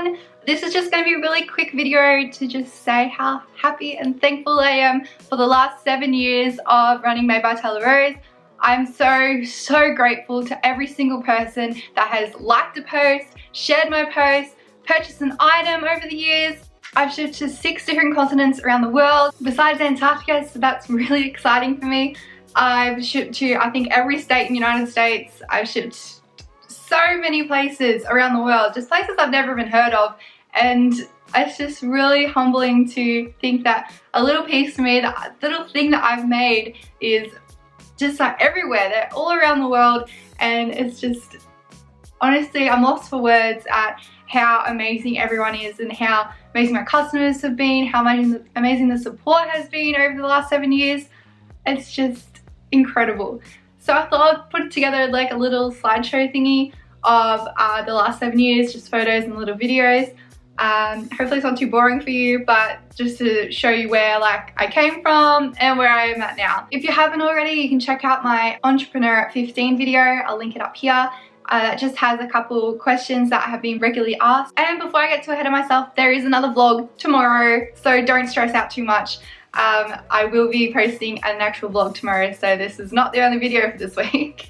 everyone. This is just going to be a really quick video to just say how happy and thankful I am for the last 7 years of running Made by Taylah Rose. I'm so grateful to every single person that has liked a post, shared my post, purchased an item over the years. I've shipped to 6 different continents around the world besides Antarctica, so that's really exciting for me. I've shipped to, I think, every state in the United States. I've shipped so many places around the world, just places I've never even heard of, and it's just really humbling to think that a little piece of me, that little thing that I've made is just like everywhere. They're all around the world, and it's just, honestly, I'm lost for words at how amazing everyone is and how amazing my customers have been, how amazing the support has been over the last 7 years. It's just incredible. So I thought I'd put together like a little slideshow thingy of the last 7 years, just photos and little videos. Hopefully it's not too boring for you, but just to show you where like I came from and where I am at now. If you haven't already, you can check out my Entrepreneur at 15 video. I'll link it up here. That just has a couple questions that have been regularly asked. And before I get too ahead of myself, there is another vlog tomorrow, so don't stress out too much. I will be posting an actual vlog tomorrow, so this is not the only video for this week.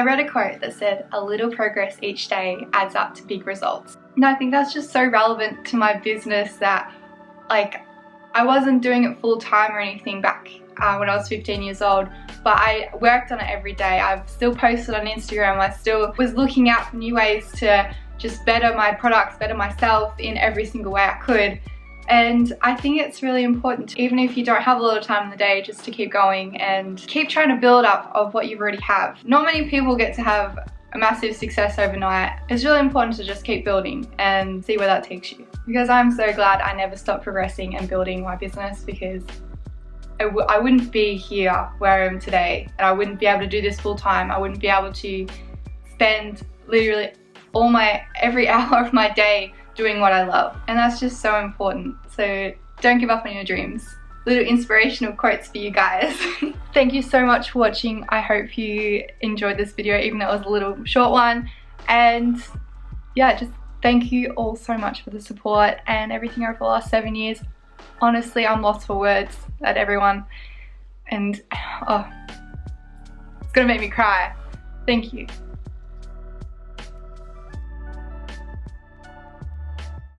I read a quote that said, "A little progress each day adds up to big results." And I think that's just so relevant to my business that, like, I wasn't doing it full time or anything back when I was 15 years old, but I worked on it every day. I've still posted on Instagram. I still was looking out for new ways to just better my products, better myself in every single way I could. And I think it's really important, even if you don't have a lot of time in the day, just to keep going and keep trying to build up of what you already have. Not many people get to have a massive success overnight. It's really important to just keep building and see where that takes you. Because I'm so glad I never stopped progressing and building my business, because I wouldn't be here where I am today, and I wouldn't be able to do this full time. I wouldn't be able to spend literally every hour of my day doing what I love, and that's just so important. So don't give up on your dreams. Little inspirational quotes for you guys. Thank you so much for watching. I hope you enjoyed this video, even though it was a little short one. And yeah, just thank you all so much for the support and everything over the last 7 years. Honestly, I'm lost for words at everyone, and oh, it's gonna make me cry. Thank you.